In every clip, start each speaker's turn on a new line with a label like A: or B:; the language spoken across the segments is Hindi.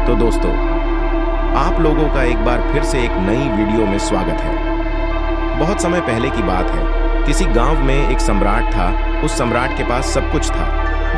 A: तो दोस्तों, आप लोगों का एक बार फिर से एक नई वीडियो में स्वागत है। बहुत समय पहले की बात है, किसी गांव में एक सम्राट था। उस सम्राट के पास सब कुछ था।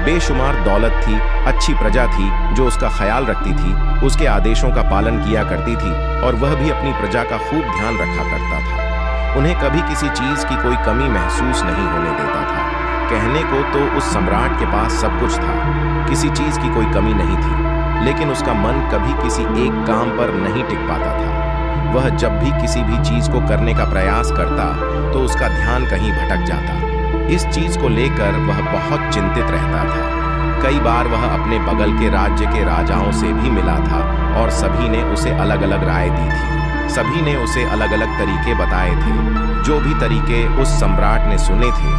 A: बेशुमार दौलत थी, अच्छी प्रजा थी जो उसका ख्याल रखती थी, उसके आदेशों का पालन किया करती थी और वह भी अपनी प्रजा का खूब ध्यान रखा करता था। उन्हें कभी किसी चीज की कोई कमी महसूस नहीं होने देता था। कहने को तो उस सम्राट के पास सब कुछ था, किसी चीज की कोई कमी नहीं थी, लेकिन उसका मन कभी किसी एक काम पर नहीं टिक पाता था। वह जब भी किसी भी चीज को करने का प्रयास करता तो उसका ध्यान कहीं भटक जाता। इस चीज को लेकर वह बहुत चिंतित रहता था। कई बार वह अपने बगल के राज्य के राजाओं से भी मिला था और सभी ने उसे अलग अलग राय दी थी। सभी ने उसे अलग अलग तरीके बताए थे। जो भी तरीके उस सम्राट ने सुने थे,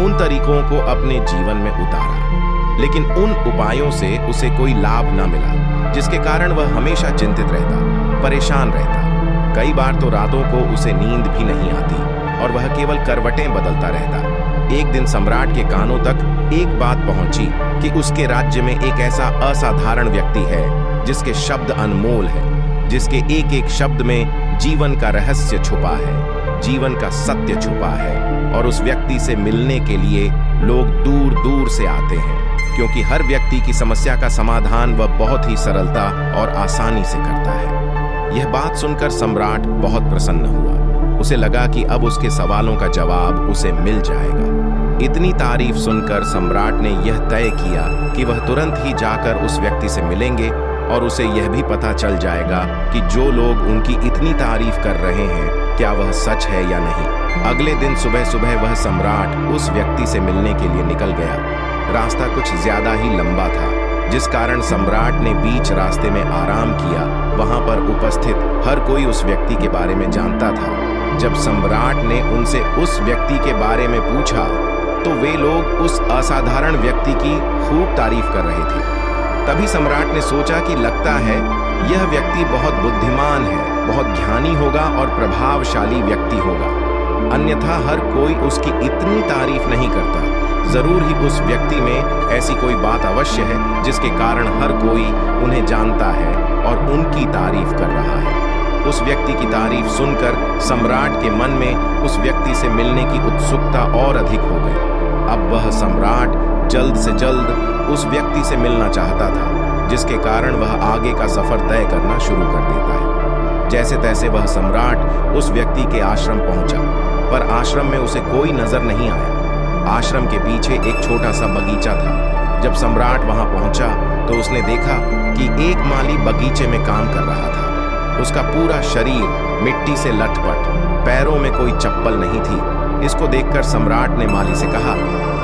A: उन तरीकों को अपने जीवन में उतारा, लेकिन उन उपायों से उसे कोई लाभ न मिला, जिसके कारण वह हमेशा चिंतित रहता, परेशान रहता। कई बार तो रातों को उसे नींद भी नहीं आती और वह केवल करवटें बदलता रहता। एक दिन सम्राट के कानों तक एक बात पहुंची कि उसके राज्य में एक ऐसा असाधारण व्यक्ति है जिसके शब्द अनमोल है, जिसके एक एक शब्द में जीवन का रहस्य छुपा है, जीवन का सत्य छुपा है। और उस व्यक्ति से मिलने के लिए लोग दूर दूर से आते हैं, क्योंकि हर व्यक्ति की समस्या का समाधान वह बहुत ही सरलता और आसानी से करता है। यह बात सुनकर सम्राट बहुत प्रसन्न हुआ। उसे लगा कि अब उसके सवालों का जवाब उसे मिल जाएगा। इतनी तारीफ सुनकर सम्राट ने यह तय किया कि वह तुरंत ही जाकर उस व्यक्ति से मिलेंगे और उसे यह भी पता चल जाएगा कि जो लोग उनकी इतनी तारीफ कर रहे हैं, क्या वह सच है या नहीं। अगले दिन सुबह सुबह वह सम्राट उस व्यक्ति से मिलने के लिए निकल गया। रास्ता कुछ ज्यादा ही लंबा था, जिस कारण सम्राट ने बीच रास्ते में आराम किया। वहां पर उपस्थित हर कोई उस व्यक्ति के बारे में जानता था। जब सम्राट ने उनसे उस व्यक्ति के बारे में पूछा तो वे लोग उस असाधारण व्यक्ति की खूब तारीफ कर रहे थे। तभी सम्राट ने सोचा कि लगता है यह व्यक्ति बहुत बुद्धिमान है, बहुत ज्ञानी होगा और प्रभावशाली व्यक्ति होगा, अन्यथा हर कोई उसकी इतनी तारीफ नहीं करता। जरूर ही उस व्यक्ति में ऐसी कोई बात अवश्य है जिसके कारण हर कोई उन्हें जानता है और उनकी तारीफ कर रहा है। उस व्यक्ति की तारीफ सुनकर सम्राट के मन में उस व्यक्ति से मिलने की उत्सुकता और अधिक हो गई। अब वह सम्राट जल्द से जल्द उस व्यक्ति से मिलना चाहता था, जिसके कारण वह आगे का सफर तय करना शुरू कर देता है। जैसे तैसे वह सम्राट उस व्यक्ति के आश्रम पहुंचा, पर आश्रम में उसे कोई नजर नहीं आया। आश्रम के पीछे एक छोटा सा बगीचा था। जब सम्राट वहां पहुंचा तो उसने देखा कि एक माली बगीचे में काम कर रहा था। उसका पूरा शरीर मिट्टी से लटपट, पैरों में कोई चप्पल नहीं थी। इसको देखकर सम्राट ने माली से कहा,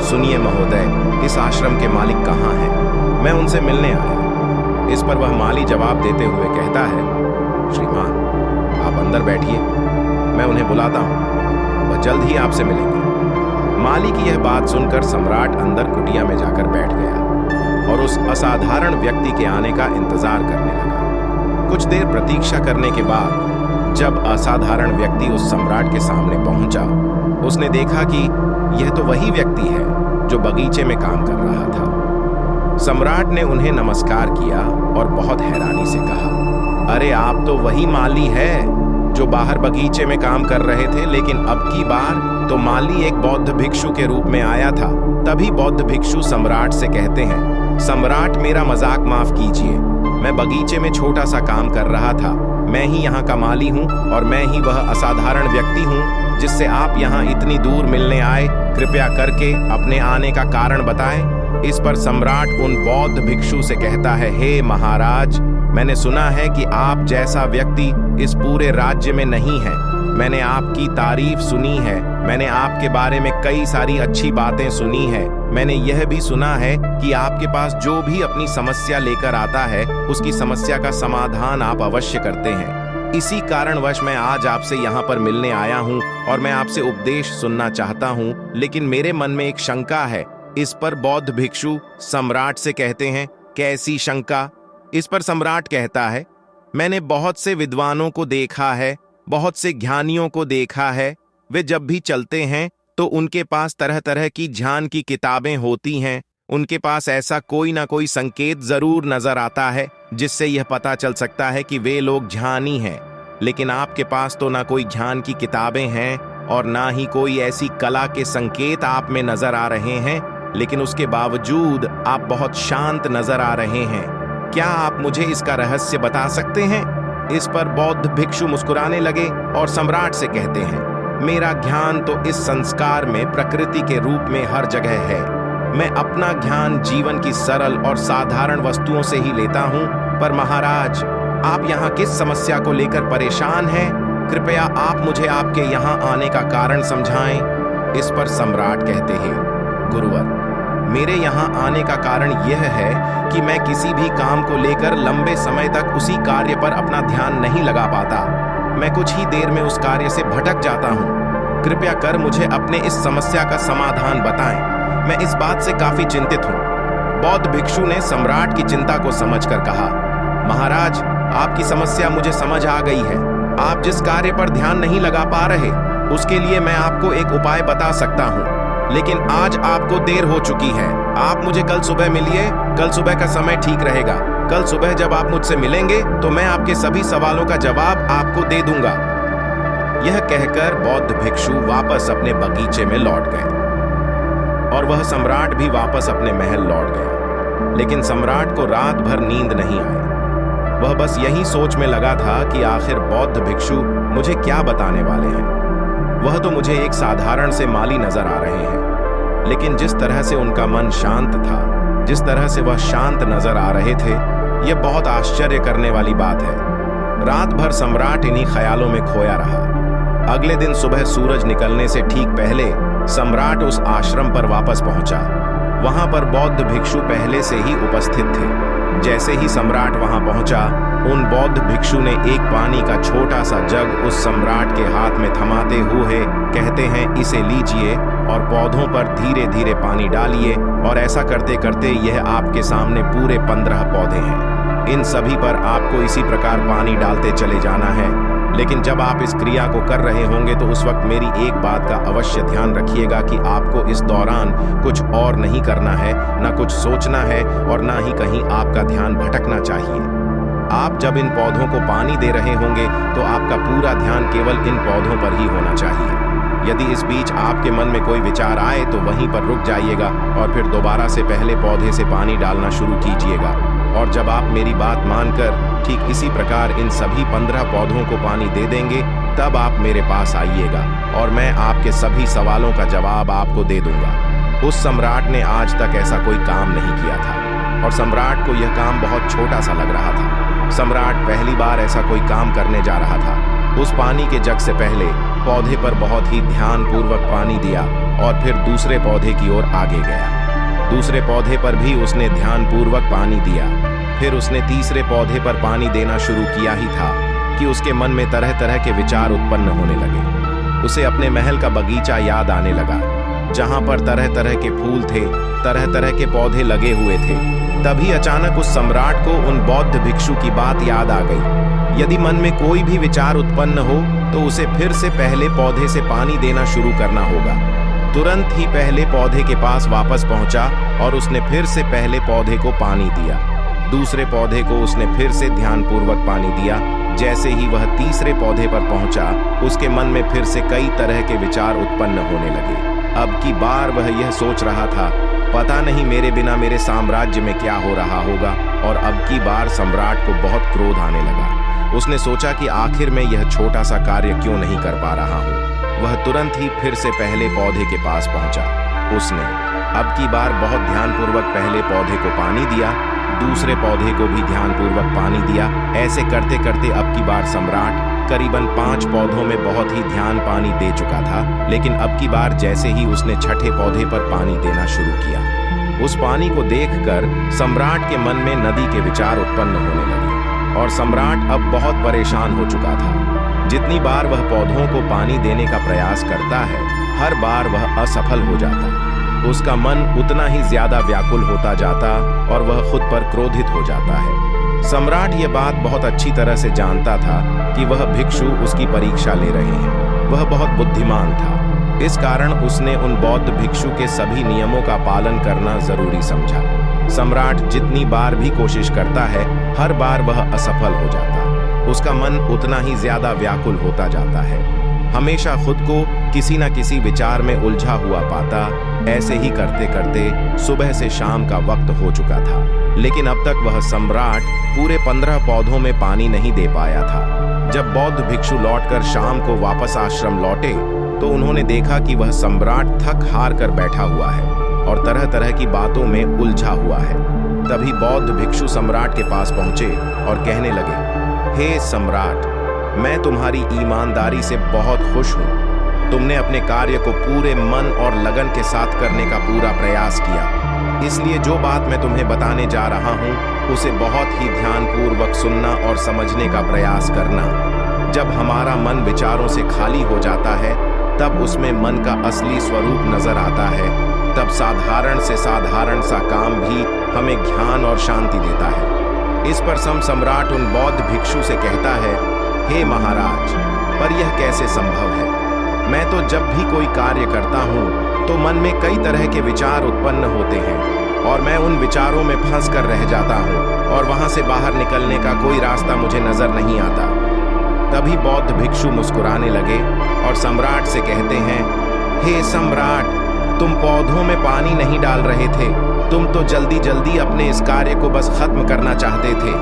A: सुनिए महोदय, इस आश्रम के मालिक कहाँ हैं? मैं उनसे मिलने आया। इस पर वह माली जवाब देते हुए कहता है, श्रीमान, आप अंदर बैठिए, मैं उन्हें बुलाता हूँ, वह जल्द ही आपसे मिलेंगे। माली की यह बात सुनकर सम्राट अंदर कुटिया में जाकर बैठ गया और उस असाधारण व्यक्ति के आने का इंतजार करने लगा। कुछ देर प्रतीक्षा करने के बाद जब असाधारण व्यक्ति उस सम्राट के सामने पहुंचा, उसने देखा कि यह तो वही व्यक्ति है जो बगीचे में काम कर रहा था। सम्राट ने उन्हें नमस्कार किया और बहुत हैरानी से कहा, अरे आप तो वही माली है जो बाहर बगीचे में काम कर रहे थे, लेकिन अब की बार तो माली एक बौद्ध भिक्षु के रूप में आया था। तभी बौद्ध भिक्षु सम्राट से कहते हैं, सम्राट मेरा मजाक माफ कीजिए, मैं बगीचे में छोटा सा काम कर रहा था। मैं ही यहाँ का माली हूँ और मैं ही वह असाधारण व्यक्ति हूँ जिससे आप यहाँ इतनी दूर मिलने आए। कृपया करके अपने आने का कारण बताएं। इस पर सम्राट उन बौद्ध भिक्षु से कहता है, हे महाराज, मैंने सुना है कि आप जैसा व्यक्ति इस पूरे राज्य में नहीं है। मैंने आपकी तारीफ सुनी है, मैंने आपके बारे में कई सारी अच्छी बातें सुनी है। मैंने यह भी सुना है कि आपके पास जो भी अपनी समस्या लेकर आता है, उसकी समस्या का समाधान आप अवश्य करते हैं। इसी कारणवश मैं आज आपसे यहाँ पर मिलने आया हूँ और मैं आपसे उपदेश सुनना चाहता हूँ, लेकिन मेरे मन में एक शंका है। इस पर बौद्ध भिक्षु सम्राट से कहते हैं, कैसी शंका? इस पर सम्राट कहता है, मैंने बहुत से विद्वानों को देखा है, बहुत से ज्ञानियों को देखा है। वे जब भी चलते हैं तो उनके पास तरह तरह की ध्यान की किताबें होती हैं। उनके पास ऐसा कोई ना कोई संकेत जरूर नजर आता है जिससे यह पता चल सकता है कि वे लोग ज्ञानी हैं। लेकिन आपके पास तो ना कोई ज्ञान की किताबें हैं और ना ही कोई ऐसी कला के संकेत आप में नजर आ रहे हैं, लेकिन उसके बावजूद आप बहुत शांत नजर आ रहे हैं। क्या आप मुझे इसका रहस्य बता सकते हैं? इस पर बौद्ध भिक्षु मुस्कुराने लगे और सम्राट से कहते हैं, मेरा ज्ञान तो इस संस्कार में प्रकृति के रूप में हर जगह है। मैं अपना ज्ञान जीवन की सरल और साधारण वस्तुओं से ही लेता हूँ। पर महाराज, आप यहाँ किस समस्या को लेकर परेशान हैं? कृपया आप मुझे आपके यहाँ आने का कारण समझाएं। इस पर सम्राट कहते हैं, गुरुवर, मेरे यहाँ आने का कारण यह है कि मैं किसी भी काम को लेकर लंबे समय तक उसी कार्य पर अपना ध्यान नहीं लगा पाता। मैं कुछ ही देर में उस कार्य से भटक जाता हूँ। कृपया कर मुझे अपने इस समस्या का समाधान बताएं। मैं इस बात से काफी चिंतित हूँ। बौद्ध भिक्षु ने सम्राट की चिंता को समझकर कहा, महाराज, आपकी समस्या मुझे समझ आ गई है। आप जिस कार्य पर ध्यान नहीं लगा पा रहे, उसके लिए मैं आपको एक उपाय बता सकता हूँ, लेकिन आज आपको देर हो चुकी है। आप मुझे कल सुबह मिलिए। कल सुबह का समय ठीक रहेगा। कल सुबह जब आप मुझसे मिलेंगे तो मैं आपके सभी सवालों का जवाब आपको दे दूंगा। यह कहकर बौद्ध भिक्षु वापस अपने बगीचे में लौट गए और वह सम्राट भी वापस अपने महल लौट गया। लेकिन सम्राट को रात भर नींद नहीं आई। वह बस यही सोच में लगा था कि आखिर बौद्ध भिक्षु मुझे क्या बताने वाले हैं। वह तो मुझे एक साधारण से माली नजर आ रहे हैं, लेकिन जिस तरह से उनका मन शांत था, जिस तरह से वह शांत नजर आ रहे थे, यह बहुत आश्चर्य करने वाली बात है। रात भर सम्राट इन्हीं ख्यालों में खोया रहा। अगले दिन सुबह सूरज निकलने से ठीक पहले सम्राट उस आश्रम पर वापस पहुंचा। वहां पर बौद्ध भिक्षु पहले से ही उपस्थित थे। जैसे ही सम्राट वहां पहुंचा, उन बौद्ध भिक्षु ने एक पानी का छोटा सा जग उस सम्राट के हाथ में थमाते हुए कहते हैं, इसे लीजिए और पौधों पर धीरे धीरे पानी डालिए। और ऐसा करते करते यह आपके सामने पूरे 15 पौधे हैं। इन सभी पर आपको इसी प्रकार पानी डालते चले जाना है। लेकिन जब आप इस क्रिया को कर रहे होंगे तो उस वक्त मेरी एक बात का अवश्य ध्यान रखिएगा कि आपको इस दौरान कुछ और नहीं करना है, ना कुछ सोचना है और ना ही कहीं आपका ध्यान भटकना चाहिए। आप जब इन पौधों को पानी दे रहे होंगे तो आपका पूरा ध्यान केवल इन पौधों पर ही होना चाहिए। यदि इस बीच आपके मन में कोई विचार आए तो वहीं पर रुक जाइएगा और फिर दोबारा से पहले पौधे से पानी डालना शुरू कीजिएगा। और जब आप मेरी बात मानकर ठीक इसी प्रकार इन सभी 15 पौधों को पानी दे देंगे, तब आप मेरे पास आइएगा और मैं आपके सभी सवालों का जवाब आपको दे दूंगा। उस सम्राट ने आज तक ऐसा कोई काम नहीं किया था और सम्राट को यह काम बहुत छोटा सा लग रहा था। सम्राट पहली बार ऐसा कोई काम करने जा रहा था। उस पानी के जग से पहले पौधे पर बहुत ही ध्यानपूर्वक पानी दिया और फिर दूसरे पौधे की ओर आगे गया। दूसरे पौधे पर भी उसने ध्यानपूर्वक पानी दिया। फिर उसने तीसरे पौधे पर पानी देना शुरू किया ही था कि उसके मन में तरह तरह के विचार उत्पन्न होने लगे। उसे अपने महल का बगीचा याद आने लगा, जहां पर तरह तरह के फूल थे, तरह तरह के पौधे लगे हुए थे। तभी अचानक उस सम्राट को उन बौद्ध भिक्षु की बात याद आ गई। यदि मन में कोई भी विचार उत्पन्न हो तो उसे फिर से पहले पौधे से पानी देना शुरू करना होगा। तुरंत ही पहले पौधे के पास वापस पहुंचा और उसने फिर से पहले पौधे को पानी दिया। दूसरे पौधे को उसने फिर से ध्यानपूर्वक पानी दिया। जैसे ही वह तीसरे पौधे पर पहुंचा, उसके मन में फिर से कई तरह के विचार उत्पन्न होने लगे। अब की बार वह यह सोच रहा था, पता नहीं मेरे बिना मेरे साम्राज्य में क्या हो रहा होगा। और अब की बार सम्राट को बहुत क्रोध आने लगा। उसने सोचा कि आखिर में यह छोटा सा कार्य क्यों नहीं कर पा रहा हूँ। वह तुरंत ही फिर से पहले पौधे के पास पहुंचा। उसने अब की बार बहुत ध्यानपूर्वक पहले पौधे को पानी दिया, दूसरे पौधे को भी ध्यानपूर्वक पानी दिया। ऐसे करते करते अब की बार सम्राट करीबन 5 पौधों में बहुत ही ध्यान पानी दे चुका था। लेकिन अब की बार जैसे ही उसने छठे पौधे पर पानी देना शुरू किया, उस पानी को देखकर सम्राट के मन में नदी के विचार उत्पन्न होने लगे और सम्राट अब बहुत परेशान हो चुका था। जितनी बार वह पौधों को पानी देने का प्रयास करता है, हर बार वह असफल हो जाता। उसका मन उतना ही ज्यादा व्याकुल होता जाता और वह खुद पर क्रोधित हो जाता है। सम्राट यह बात बहुत अच्छी तरह से जानता था कि वह भिक्षु उसकी परीक्षा ले रहे हैं। वह बहुत बुद्धिमान था। इस कारण उसने उन बौद्ध भिक्षु के सभी नियमों का पालन करना जरूरी समझा। सम्राट जितनी बार भी कोशिश करता है, हर बार वह असफल हो जाता। उसका मन उतना ही ज्यादा व्याकुल होता जाता है, हमेशा खुद को किसी न किसी विचार में उलझा हुआ पाता। ऐसे ही करते करते सुबह से शाम का वक्त हो चुका था, लेकिन अब तक वह सम्राट पूरे 15 पौधों में पानी नहीं दे पाया था। जब बौद्ध भिक्षु लौटकर शाम को वापस आश्रम लौटे तो उन्होंने देखा कि वह सम्राट थक हार कर बैठा हुआ है और तरह तरह की बातों में उलझा हुआ है। तभी बौद्ध भिक्षु सम्राट के पास पहुंचे और कहने लगे, हे सम्राट, मैं तुम्हारी ईमानदारी से बहुत खुश हूँ। तुमने अपने कार्य को पूरे मन और लगन के साथ करने का पूरा प्रयास किया, इसलिए जो बात मैं तुम्हें बताने जा रहा हूँ उसे बहुत ही ध्यानपूर्वक सुनना और समझने का प्रयास करना। जब हमारा मन विचारों से खाली हो जाता है, तब उसमें मन का असली स्वरूप नजर आता है। तब साधारण से साधारण सा काम भी हमें ज्ञान और शांति देता है। इस पर सम्राट उन बौद्ध भिक्षु से कहता है, हे महाराज, पर यह कैसे संभव है? मैं तो जब भी कोई कार्य करता हूँ तो मन में कई तरह के विचार उत्पन्न होते हैं और मैं उन विचारों में फंस कर रह जाता हूँ और वहां से बाहर निकलने का कोई रास्ता मुझे नजर नहीं आता। तभी बौद्ध भिक्षु मुस्कुराने लगे और सम्राट से कहते हैं, हे सम्राट, तुम पौधों में पानी नहीं डाल रहे थे, तुम तो जल्दी जल्दी अपने इस कार्य को बस खत्म करना चाहते थे।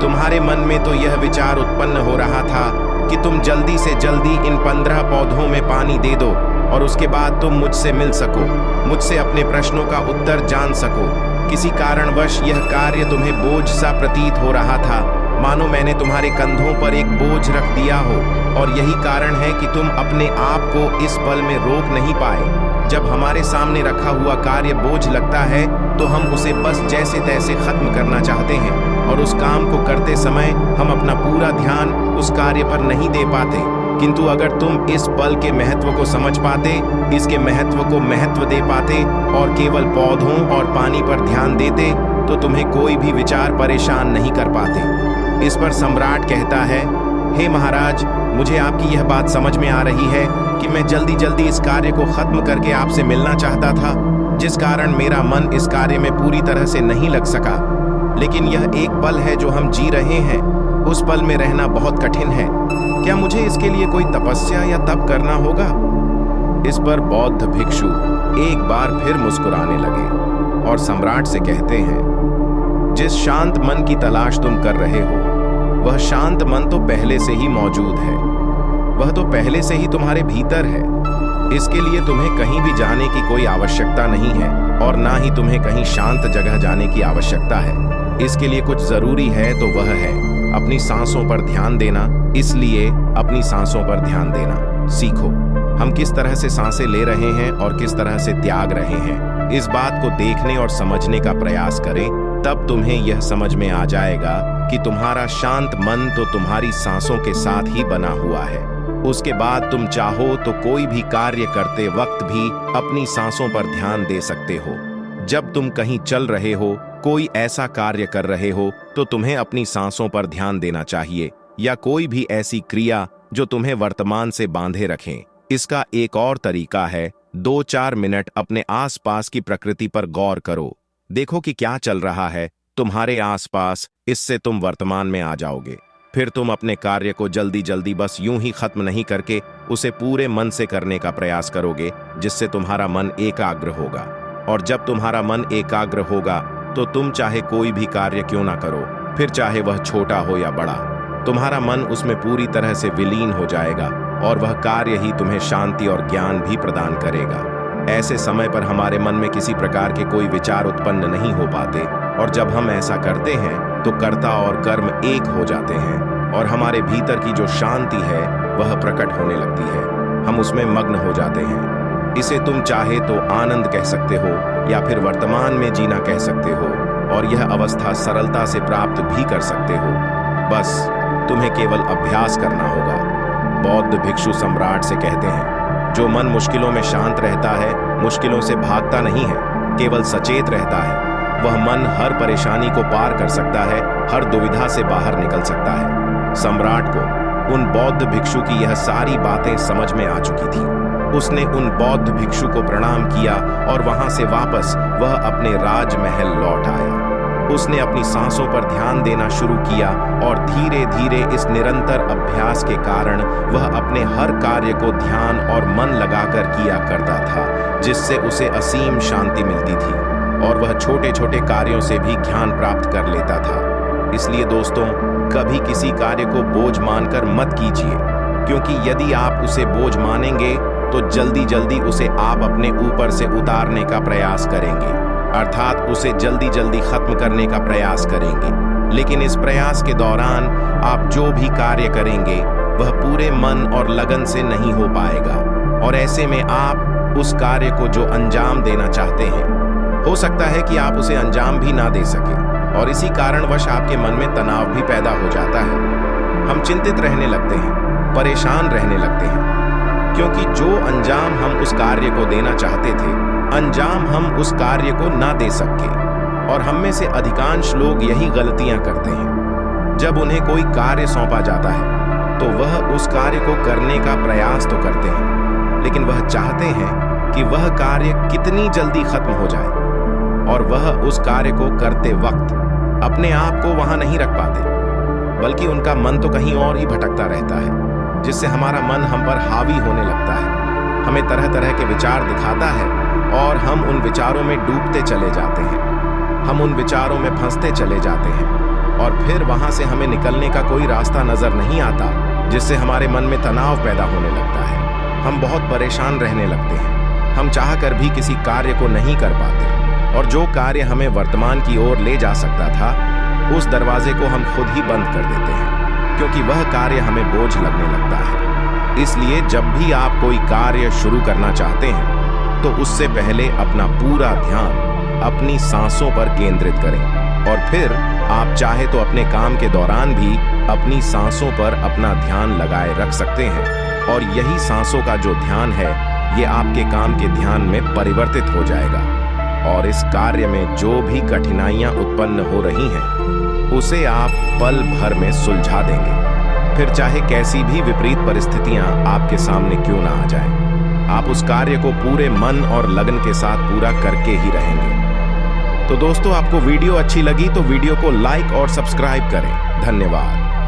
A: तुम्हारे मन में तो यह विचार उत्पन्न हो रहा था कि तुम जल्दी से जल्दी इन 15 पौधों में पानी दे दो और उसके बाद तुम मुझसे मिल सको, मुझसे अपने प्रश्नों का उत्तर जान सको। किसी कारणवश यह कार्य तुम्हें बोझ सा प्रतीत हो रहा था, मानो मैंने तुम्हारे कंधों पर एक बोझ रख दिया हो, और यही कारण है कि तुम अपने आप को इस पल में रोक नहीं पाए। जब हमारे सामने रखा हुआ कार्य बोझ लगता है तो हम उसे बस जैसे तैसे खत्म करना चाहते हैं और उस काम को करते समय हम अपना पूरा ध्यान उस कार्य पर नहीं दे पाते। किंतु अगर तुम इस पल के महत्व को समझ पाते, इसके महत्व को महत्व दे पाते और केवल पौधों और पानी पर ध्यान देते, तो तुम्हें कोई भी विचार परेशान नहीं कर पाते। इस पर सम्राट कहता है, हे महाराज, मुझे आपकी यह बात समझ में आ रही है कि मैं जल्दी जल्दी इस कार्य को खत्म करके आपसे मिलना चाहता था, जिस कारण मेरा मन इस कार्य में पूरी तरह से नहीं लग सका। लेकिन यह एक पल है जो हम जी रहे हैं, उस पल में रहना बहुत कठिन है। क्या मुझे इसके लिए कोई तपस्या या तप करना होगा? इस पर बौद्ध भिक्षु एक बार फिर मुस्कुराने लगे और सम्राट से कहते हैं, जिस शांत मन की तलाश तुम कर रहे हो, वह शांत मन तो पहले से ही मौजूद है, वह तो पहले से ही तुम्हारे भीतर है। इसके लिए तुम्हें कहीं भी जाने की कोई आवश्यकता नहीं है और ना ही तुम्हें कहीं शांत जगह जाने की आवश्यकता है। इसके लिए कुछ जरूरी है तो वह है अपनी सांसों पर ध्यान देना। इसलिए अपनी सांसों पर ध्यान देना सीखो। हम किस तरह से सांसें ले रहे हैं और किस तरह से त्याग रहे हैं, इस बात को देखने और समझने का प्रयास करें, तब तुम्हें यह समझ में आ जाएगा कि तुम्हारा शांत मन तो तुम्हारी सांसों के साथ ही बना हुआ है। उसके बाद तुम चाहो तो कोई भी कार्य करते वक्त भी अपनी सांसों पर ध्यान दे सकते हो। जब तुम कहीं चल रहे हो, कोई ऐसा कार्य कर रहे हो, तो तुम्हें अपनी सांसों पर ध्यान देना चाहिए, या कोई भी ऐसी क्रिया जो तुम्हें वर्तमान से बांधे रखें। इसका एक और तरीका है, 2-4 मिनट अपने आसपास की प्रकृति पर गौर करो। देखो कि क्या चल रहा है तुम्हारे आसपास, इससे तुम वर्तमान में आ जाओगे। फिर तुम अपने कार्य को जल्दी जल्दी बस यूं ही खत्म नहीं करके उसे पूरे मन से करने का प्रयास करोगे, जिससे तुम्हारा मन एकाग्र होगा। और जब तुम्हारा मन एकाग्र होगा तो तुम चाहे कोई भी कार्य क्यों ना करो, फिर चाहे वह छोटा हो या बड़ा, तुम्हारा मन उसमें पूरी तरह से विलीन हो जाएगा और वह कार्य ही तुम्हें शांति और ज्ञान भी प्रदान करेगा। ऐसे समय पर हमारे मन में किसी प्रकार के कोई विचार उत्पन्न नहीं हो पाते, और जब हम ऐसा करते हैं तो कर्ता और कर्म एक हो जाते हैं और हमारे भीतर की जो शांति है वह प्रकट होने लगती है। हम उसमें मग्न हो जाते हैं। इसे तुम चाहे तो आनंद कह सकते हो या फिर वर्तमान में जीना कह सकते हो, और यह अवस्था सरलता से प्राप्त भी कर सकते हो। बस तुम्हें केवल अभ्यास करना होगा। बौद्ध भिक्षु सम्राट से कहते हैं, जो मन मुश्किलों में शांत रहता है, मुश्किलों से भागता नहीं है, केवल सचेत रहता है, वह मन हर परेशानी को पार कर सकता है, हर दुविधा से बाहर निकल सकता है। सम्राट को उन बौद्ध भिक्षु की यह सारी बातें समझ में आ चुकी थी। उसने उन बौद्ध भिक्षु को प्रणाम किया और वहां से वापस वह अपने राजमहल लौट आया। उसने अपनी सांसों पर ध्यान देना शुरू किया और धीरे धीरे इस निरंतर अभ्यास के कारण वह अपने हर कार्य को ध्यान और मन लगाकर किया करता था, जिससे उसे असीम शांति मिलती थी और वह छोटे छोटे कार्यों से भी ज्ञान प्राप्त कर लेता था। इसलिए दोस्तों, कभी किसी कार्य को बोझ मानकर मत कीजिए, क्योंकि यदि आप उसे बोझ मानेंगे तो जल्दी जल्दी उसे आप अपने ऊपर से उतारने का प्रयास करेंगे, अर्थात उसे जल्दी जल्दी खत्म करने का प्रयास करेंगे। लेकिन इस प्रयास के दौरान आप जो भी कार्य करेंगे वह पूरे मन और लगन से नहीं हो पाएगा, और ऐसे में आप उस कार्य को जो अंजाम देना चाहते हैं, हो सकता है कि आप उसे अंजाम भी ना दे सके, और इसी कारणवश आपके मन में तनाव भी पैदा हो जाता है। हम चिंतित रहने लगते हैं, परेशान रहने लगते हैं, क्योंकि जो अंजाम हम उस कार्य को देना चाहते थे, अंजाम हम उस कार्य को ना दे सके। और हम में से अधिकांश लोग यही गलतियां करते हैं। जब उन्हें कोई कार्य सौंपा जाता है तो वह उस कार्य को करने का प्रयास तो करते हैं, लेकिन वह चाहते हैं कि वह कार्य कितनी जल्दी खत्म हो जाए, और वह उस कार्य को करते वक्त अपने आप को वहां नहीं रख पाते, बल्कि उनका मन तो कहीं और ही भटकता रहता है, जिससे हमारा मन हम पर हावी होने लगता है, हमें तरह तरह के विचार दिखाता है और हम उन विचारों में डूबते चले जाते हैं, हम उन विचारों में फंसते चले जाते हैं, और फिर वहां से हमें निकलने का कोई रास्ता नजर नहीं आता, जिससे हमारे मन में तनाव पैदा होने लगता है। हम बहुत परेशान रहने लगते हैं, हम चाहकर भी किसी कार्य को नहीं कर पाते, और जो कार्य हमें वर्तमान की ओर ले जा सकता था, उस दरवाजे को हम खुद ही बंद कर देते हैं, क्योंकि वह कार्य हमें बोझ लगने लगता है। इसलिए जब भी आप कोई कार्य शुरू करना चाहते हैं तो उससे पहले अपना पूरा ध्यान अपनी सांसों पर केंद्रित करें, और फिर आप चाहे तो अपने काम के दौरान भी अपनी सांसों पर अपना ध्यान लगाए रख सकते हैं, और यही सांसों का जो ध्यान है ये आपके काम के ध्यान में परिवर्तित हो जाएगा, और इस कार्य में जो भी कठिनाइयां उत्पन्न हो रही हैं उसे आप पल भर में सुलझा देंगे, फिर चाहे कैसी भी विपरीत परिस्थितियां आपके सामने क्यों ना आ जाएं, आप उस कार्य को पूरे मन और लगन के साथ पूरा करके ही रहेंगे। तो दोस्तों, आपको वीडियो अच्छी लगी तो वीडियो को लाइक और सब्सक्राइब करें। धन्यवाद।